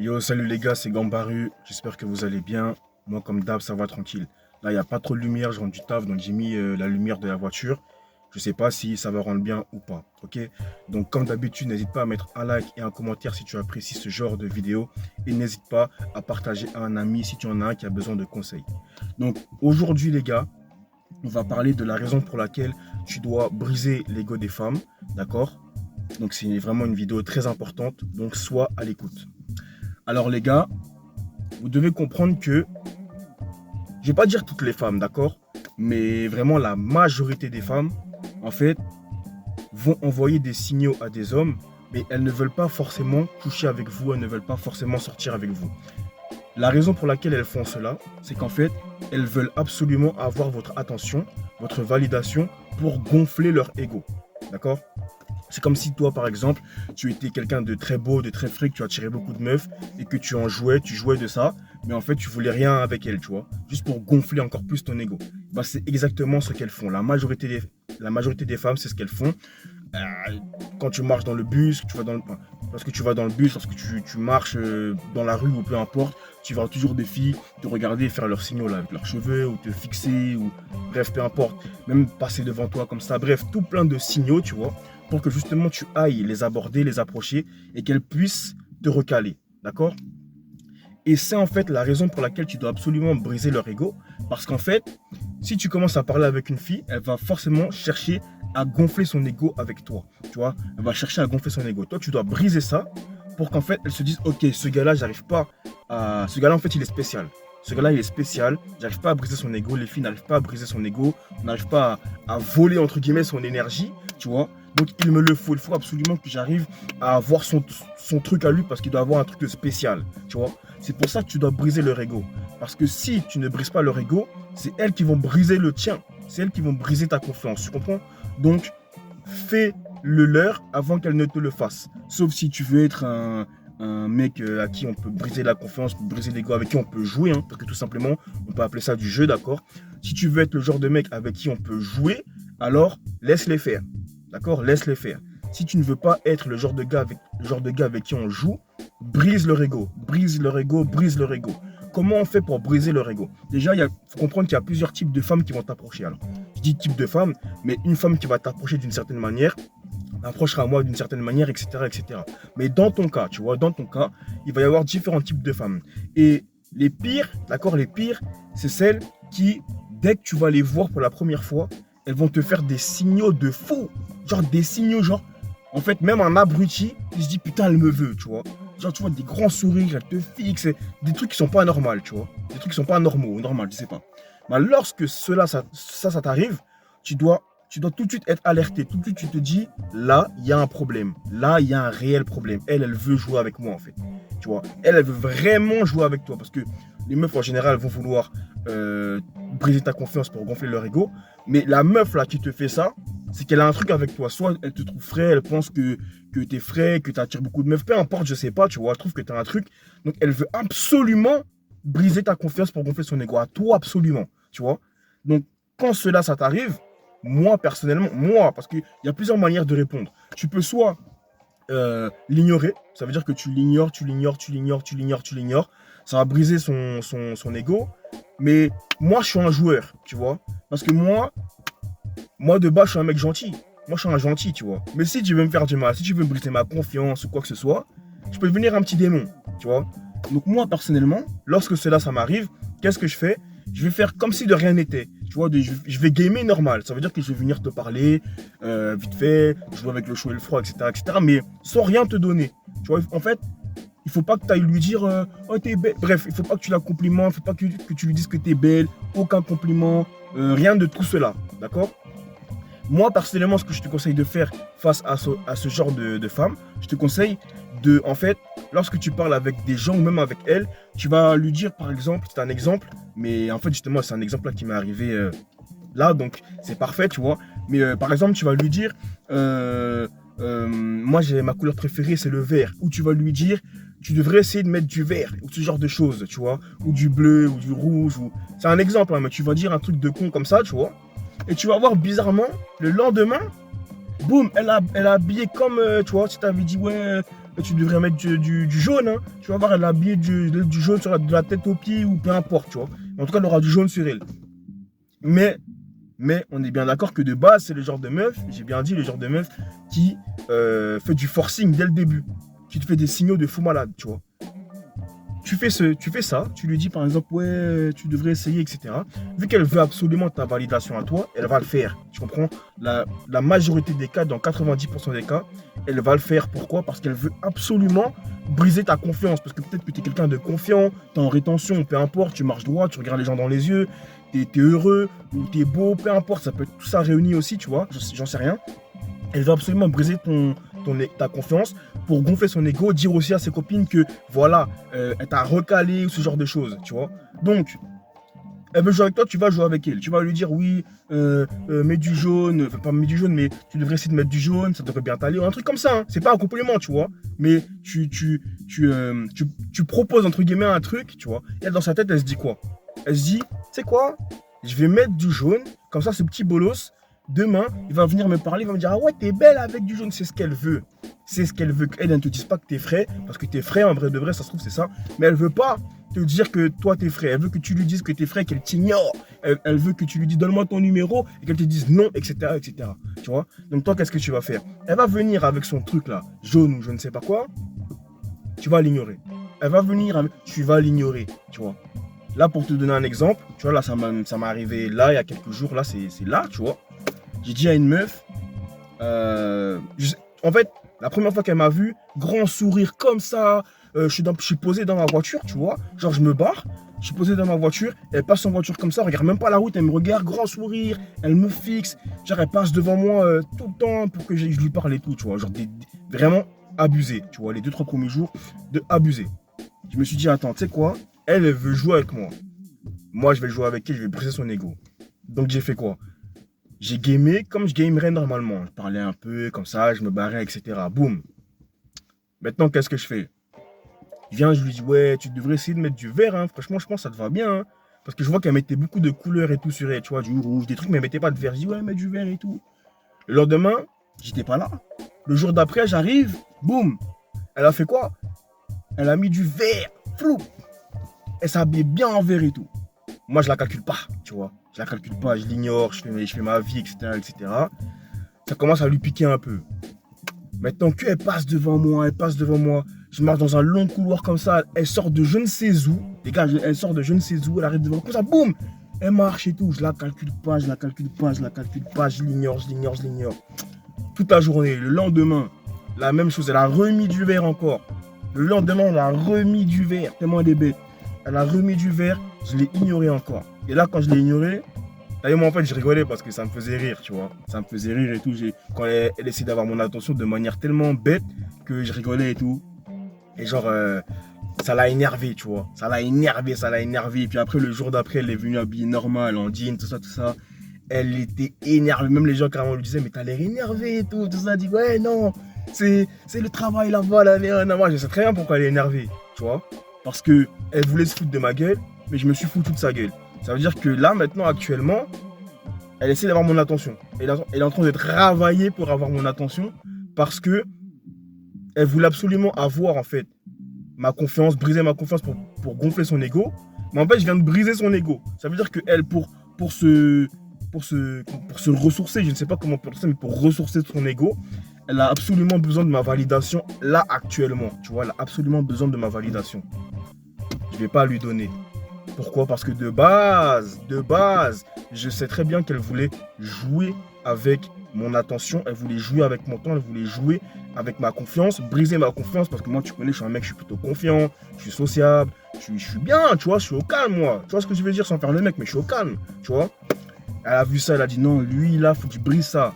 Yo, salut les gars, c'est Gambaru. J'espère que vous allez bien. Moi, comme d'hab, ça va tranquille. Là, il n'y a pas trop de lumière, je rentre du taf, donc j'ai mis la lumière de la voiture. Je sais pas si ça va rendre bien ou pas, ok? Donc, comme d'habitude, n'hésite pas à mettre un like et un commentaire si tu apprécies ce genre de vidéo. Et n'hésite pas à partager à un ami si tu en as un qui a besoin de conseils. Donc, aujourd'hui, les gars, on va parler de la raison pour laquelle tu dois briser l'ego des femmes, d'accord? Donc, c'est vraiment une vidéo très importante, donc sois à l'écoute. Alors, les gars, vous devez comprendre que, je vais pas dire toutes les femmes, d'accord? Mais vraiment la majorité des femmes, en fait, vont envoyer des signaux à des hommes, mais elles ne veulent pas forcément coucher avec vous, elles ne veulent pas forcément sortir avec vous. La raison pour laquelle elles font cela, c'est qu'en fait, elles veulent absolument avoir votre attention, votre validation pour gonfler leur ego. D'accord? C'est comme si toi, par exemple, tu étais quelqu'un de très beau, de très frais, que tu attirais beaucoup de meufs et que tu en jouais, tu jouais de ça, mais en fait, tu voulais rien avec elles, tu vois, juste pour gonfler encore plus ton ego. Bah, c'est exactement ce qu'elles font. La majorité des femmes, c'est ce qu'elles font. Quand tu marches dans le bus, lorsque tu vas dans le bus, lorsque tu marches dans la rue ou peu importe, tu verras toujours des filles te regarder et faire leurs signaux là, avec leurs cheveux ou te fixer ou bref, peu importe, même passer devant toi comme ça, bref, tout plein de signaux, tu vois, pour que justement tu ailles les aborder, les approcher et qu'elles puissent te recaler, d'accord? Et c'est en fait la raison pour laquelle tu dois absolument briser leur ego. Parce qu'en fait, si tu commences à parler avec une fille, elle va forcément chercher à gonfler son ego avec toi. Tu vois, elle va chercher à gonfler son ego. Toi, tu dois briser ça pour qu'en fait, elle se dise, ok, ce gars-là, j'arrive pas à... Ce gars-là, en fait, il est spécial. Ce gars-là, il est spécial. J'arrive pas à briser son ego. Les filles n'arrivent pas à briser son ego. On n'arrive pas à voler, entre guillemets, son énergie. Tu vois. Donc, il me le faut. Il faut absolument que j'arrive à avoir son truc à lui parce qu'il doit avoir un truc de spécial. Tu vois. C'est pour ça que tu dois briser leur ego. Parce que si tu ne brises pas leur ego, c'est elles qui vont briser le tien. C'est elles qui vont briser ta confiance. Tu comprends? Donc, fais-le leur avant qu'elles ne te le fassent. Sauf si tu veux être un mec à qui on peut briser la confiance, briser l'ego, avec qui on peut jouer. Parce que tout simplement, on peut appeler ça du jeu, d'accord? Si tu veux être le genre de mec avec qui on peut jouer, alors laisse-les faire. D'accord? Laisse-les faire. Si tu ne veux pas être le genre de gars avec qui on joue, brise leur ego, brise leur ego, brise leur ego. Comment on fait pour briser leur ego? Déjà, il faut comprendre qu'il y a plusieurs types de femmes qui vont t'approcher. Alors, je dis type de femme, mais une femme qui va t'approcher d'une certaine manière, approchera à moi d'une certaine manière, etc., etc. Mais dans ton cas, tu vois, dans ton cas, il va y avoir différents types de femmes. Et les pires, d'accord, les pires, c'est celles qui, dès que tu vas les voir pour la première fois, elles vont te faire des signaux de fou. Genre des signaux, genre, en fait, même un abruti, il se dit putain, elle me veut, tu vois. Genre, tu vois, des grands sourires, elle te fixe, des trucs qui sont pas normaux, tu vois. Des trucs qui sont pas normaux, normal, je sais pas. Mais lorsque ça t'arrive, tu dois tout de suite être alerté. Tout de suite, tu te dis, là, il y a un problème. Là, il y a un réel problème. Elle veut jouer avec moi, en fait. Tu vois, elle veut vraiment jouer avec toi. Parce que les meufs, en général, vont vouloir briser ta confiance pour gonfler leur ego. Mais la meuf, là, qui te fait ça, c'est qu'elle a un truc avec toi. Soit elle te trouve frais, elle pense que tu es frais, que tu attires beaucoup de meufs. Peu importe, je sais pas, tu vois. Elle trouve que tu as un truc. Donc, elle veut absolument briser ta confiance pour gonfler son ego. À toi, absolument. Tu vois. Donc, quand cela, ça t'arrive, moi, personnellement, parce qu'il y a plusieurs manières de répondre. Tu peux soit l'ignorer. Ça veut dire que tu l'ignores, tu l'ignores, tu l'ignores, tu l'ignores, tu l'ignores. Ça va briser son ego. Mais moi, je suis un joueur, tu vois. Parce que moi, de base, je suis un mec gentil. Moi, je suis un gentil, tu vois. Mais si tu veux me faire du mal, si tu veux me briser ma confiance ou quoi que ce soit, tu peux devenir un petit démon, tu vois. Donc moi, personnellement, lorsque ça m'arrive, qu'est-ce que je fais? Je vais faire comme si de rien n'était. Tu vois, je vais gamer normal. Ça veut dire que je vais venir te parler, vite fait, jouer avec le chaud et le froid, etc., etc. Mais sans rien te donner. Tu vois, en fait, il faut pas que tu ailles lui dire oh, t'es belle. Bref, il faut pas que tu la complimentes, il faut pas que tu lui dises que t'es belle. Aucun compliment, rien de tout cela. D'accord? Moi, personnellement, ce que je te conseille de faire face à ce genre de femme, je te conseille de, en fait, lorsque tu parles avec des gens ou même avec elle, tu vas lui dire, par exemple, c'est un exemple, mais en fait, justement, c'est un exemple là qui m'est arrivé là, donc c'est parfait, tu vois. Mais par exemple, tu vas lui dire, moi, ma couleur préférée, c'est le vert. Ou tu vas lui dire, tu devrais essayer de mettre du vert, ou ce genre de choses, tu vois. Ou du bleu, ou du rouge. C'est un exemple, hein, mais tu vas dire un truc de con comme ça, tu vois. Et tu vas voir bizarrement, le lendemain, boum, elle a habillé comme, tu vois, tu t'avais dit, ouais, tu devrais mettre du jaune. Hein. Tu vas voir, elle a habillé du jaune de la tête aux pieds ou peu importe, tu vois. En tout cas, elle aura du jaune sur elle. Mais on est bien d'accord que de base, c'est le genre de meuf, j'ai bien dit, le genre de meuf qui fait du forcing dès le début. Qui te fait des signaux de fou malade, tu vois. Tu fais ça, tu lui dis par exemple, ouais, tu devrais essayer, etc. Vu qu'elle veut absolument ta validation à toi, elle va le faire. Tu comprends? La majorité des cas, dans 90% des cas, elle va le faire. Pourquoi? Parce qu'elle veut absolument briser ta confiance. Parce que peut-être que tu es quelqu'un de confiant, tu es en rétention, peu importe, tu marches droit, tu regardes les gens dans les yeux, tu es heureux ou tu es beau, peu importe, ça peut être tout ça réuni aussi, tu vois, j'en sais rien. Elle veut absolument briser ta confiance pour gonfler son ego, dire aussi à ses copines que voilà, elle t'a recalé ou ce genre de choses, tu vois. Donc, elle veut jouer avec toi, tu vas jouer avec elle. Tu vas lui dire oui, mets du jaune, enfin pas mets du jaune, mais tu devrais essayer de mettre du jaune, ça devrait bien t'aller, un truc comme ça. Hein. C'est pas un compliment, tu vois. Mais tu proposes entre guillemets un truc, tu vois. Et elle, dans sa tête, elle se dit quoi? Elle se dit, tu sais quoi? Je vais mettre du jaune, comme ça, ce petit bolos. Demain, il va venir me parler, il va me dire « Ah ouais, t'es belle avec du jaune », c'est ce qu'elle veut. C'est ce qu'elle veut, qu'elle ne te dise pas que t'es frais, parce que t'es frais, en vrai de vrai, ça se trouve, c'est ça. Mais elle veut pas te dire que toi, t'es frais. Elle veut que tu lui dises que t'es frais, qu'elle t'ignore. Elle veut que tu lui dises « Donne-moi ton numéro » et qu'elle te dise non, etc., etc. Tu vois? Donc toi, qu'est-ce que tu vas faire? Elle va venir avec son truc là, jaune ou je ne sais pas quoi, tu vas l'ignorer. Elle va venir avec... Tu vas l'ignorer, tu vois. Là, pour te donner un exemple, tu vois, là, ça m'est arrivé là, il y a quelques jours, là, c'est là, tu vois. J'ai dit à une meuf, en fait, la première fois qu'elle m'a vu, grand sourire comme ça, je suis posé dans ma voiture, tu vois, genre je me barre, je suis posé dans ma voiture, elle passe en voiture comme ça, regarde même pas la route, elle me regarde, grand sourire, elle me fixe, genre elle passe devant moi tout le temps pour que je lui parle et tout, tu vois, genre vraiment abusé, tu vois, les 2-3 premiers jours, de abusé. Je me suis dit, attends, tu sais quoi, elle veut jouer avec moi. Moi, je vais jouer avec elle, je vais briser son ego. Donc j'ai fait quoi? J'ai gamé comme je gamerais normalement. Je parlais un peu comme ça, je me barrais, etc. Boum. Maintenant, qu'est-ce que je fais? Je viens, je lui dis, ouais, tu devrais essayer de mettre du vert. Hein. Franchement, je pense que ça te va bien. Hein. Parce que je vois qu'elle mettait beaucoup de couleurs et tout sur elle, tu vois, du rouge, des trucs, mais elle mettait pas de vert. Je dis, ouais, mets du vert et tout. Le lendemain, j'étais pas là. Le jour d'après, j'arrive, boum. Elle a fait quoi? Elle a mis du vert, flou. Elle s'habillait bien en vert et tout. Moi, je la calcule pas, tu vois. Je la calcule pas, je l'ignore, je fais ma vie, etc., etc. Ça commence à lui piquer un peu. Maintenant qu'elle passe devant moi, je marche dans un long couloir comme ça, elle sort de je ne sais où. Les gars, elle sort de je ne sais où, elle arrive devant moi, comme ça, boum. Elle marche et tout, je la calcule pas, je l'ignore. Toute la journée, le lendemain, la même chose, elle a remis du verre encore. Le lendemain, elle a remis du verre, tellement elle est bête. Elle a remis du verre, je l'ai ignoré encore. Et là, quand je l'ai ignoré, d'ailleurs, moi, en fait, je rigolais parce que ça me faisait rire, tu vois. Ça me faisait rire et tout. Quand elle essayait d'avoir mon attention de manière tellement bête que je rigolais et tout. Et genre, ça l'a énervé, tu vois. Ça l'a énervé. Et puis après, le jour d'après, elle est venue habillée normale, en jean, tout ça. Elle était énervée. Même les gens carrément lui disaient, mais t'as l'air énervé et tout ça. Elle dit, ouais, non, c'est le travail là-bas, là. Moi, je sais très bien pourquoi elle est énervée, tu vois. Parce qu'elle voulait se foutre de ma gueule, mais je me suis foutu de sa gueule. Ça veut dire que là, maintenant, actuellement, elle essaie d'avoir mon attention. Elle est en train de travailler pour avoir mon attention parce que elle voulait absolument avoir, en fait, ma confiance, briser ma confiance pour gonfler son ego. Mais en fait, je viens de briser son ego. Ça veut dire qu'elle, pour se ressourcer, je ne sais pas comment pour ça, mais pour ressourcer son ego, elle a absolument besoin de ma validation là, actuellement. Tu vois, elle a absolument besoin de ma validation. Je ne vais pas lui donner. Pourquoi? Parce que de base, je sais très bien qu'elle voulait jouer avec mon attention, elle voulait jouer avec mon temps, elle voulait jouer avec ma confiance, briser ma confiance, parce que moi, tu connais, je suis un mec, je suis plutôt confiant, je suis sociable, je suis bien, tu vois, je suis au calme, moi. Tu vois ce que je veux dire sans faire le mec, mais je suis au calme, tu vois. Elle a vu ça, elle a dit non, lui, là, faut que tu brises ça.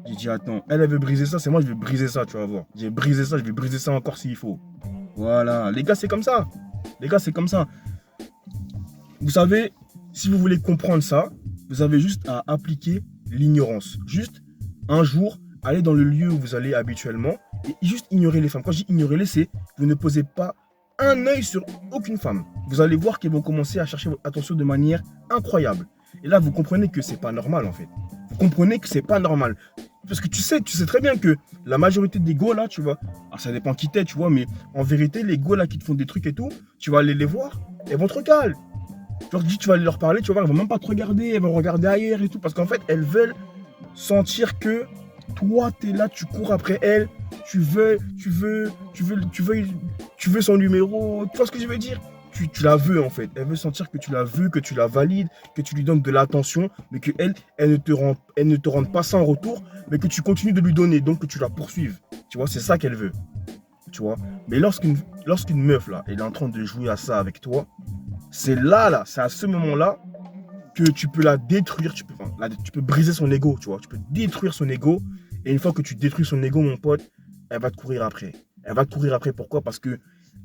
J'ai dit attends, elle veut briser ça, c'est moi, je vais briser ça, tu vas voir. J'ai brisé ça, je vais briser ça encore s'il faut. Voilà, les gars, c'est comme ça. Vous savez, si vous voulez comprendre ça, vous avez juste à appliquer l'ignorance. Juste, un jour, aller dans le lieu où vous allez habituellement et juste ignorer les femmes. Quand je dis ignorer les, c'est vous ne posez pas un œil sur aucune femme. Vous allez voir qu'elles vont commencer à chercher votre attention de manière incroyable. Et là, vous comprenez que c'est pas normal en fait. Vous comprenez que c'est pas normal. Parce que tu sais très bien que la majorité des go là, tu vois, alors ça dépend qui t'es, tu vois, mais en vérité, les go là qui te font des trucs et tout, tu vas aller les voir, elles vont te regarder. Genre, tu vas aller leur parler, tu vois, elles vont même pas te regarder, elles vont regarder ailleurs et tout, parce qu'en fait, elles veulent sentir que toi, tu es là, tu cours après elle, tu veux son numéro, tu vois ce que je veux dire? Tu la veux en fait. Elle veut sentir que tu la veux, que tu la valides, que tu lui donnes de l'attention, mais que elle ne te rende pas ça en retour, mais que tu continues de lui donner, donc que tu la poursuives. Tu vois, c'est ça qu'elle veut. Tu vois. Mais lorsqu'une meuf là, elle est en train de jouer à ça avec toi, c'est là, c'est à ce moment-là que tu peux la détruire, tu peux briser son ego, tu vois. Tu peux détruire son ego. Et une fois que tu détruis son ego, mon pote, elle va te courir après. Elle va te courir après, pourquoi? Parce que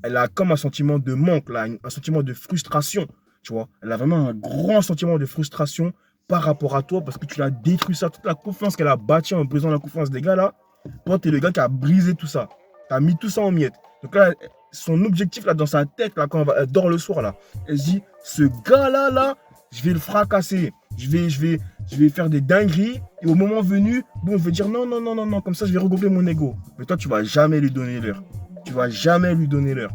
elle a comme un sentiment de manque, là, un sentiment de frustration, tu vois. Elle a vraiment un grand sentiment de frustration par rapport à toi parce que tu l'as détruit ça. Toute la confiance qu'elle a bâtie en brisant la confiance des gars, là, toi, tu es le gars qui a brisé tout ça. Tu as mis tout ça en miettes. Donc là, son objectif, là, dans sa tête, là, quand elle dort le soir, là, elle se dit, ce gars-là, là, je vais le fracasser. Je vais faire des dingueries. Et au moment venu, bon, je vais dire non, non, non, non, non. Comme ça, je vais regonfler mon ego. Mais toi, tu vas jamais lui donner l'heure. Tu vas jamais lui donner l'heure.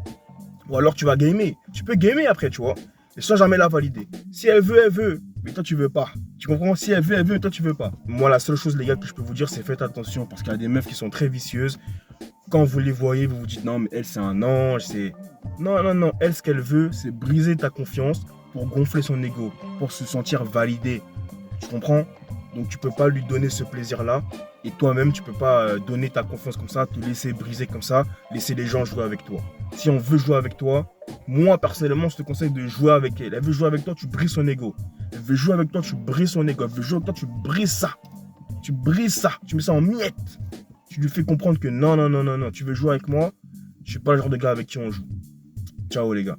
Ou alors, tu vas gamer. Tu peux gamer après, tu vois. Et sans jamais la valider. Si elle veut, elle veut. Mais toi, tu veux pas. Tu comprends? Si elle veut, mais toi, tu veux pas. Moi, la seule chose, les gars, que je peux vous dire, c'est faites attention. Parce qu'il y a des meufs qui sont très vicieuses. Quand vous les voyez, vous vous dites non, mais elle, c'est un ange. Non, non, non. Elle, ce qu'elle veut, c'est briser ta confiance pour gonfler son ego, pour se sentir validé. Tu comprends? Donc tu peux pas lui donner ce plaisir-là. Et toi-même, tu peux pas donner ta confiance comme ça, te laisser briser comme ça, laisser les gens jouer avec toi. Si on veut jouer avec toi, moi personnellement, je te conseille de jouer avec elle. Elle veut jouer avec toi, tu brises son ego. Elle veut jouer avec toi, tu brises son ego. Elle veut jouer avec toi, tu brises ça. Tu brises ça. Tu mets ça en miettes. Tu lui fais comprendre que non, non, non, non, non. Tu veux jouer avec moi, je suis pas le genre de gars avec qui on joue. Ciao les gars.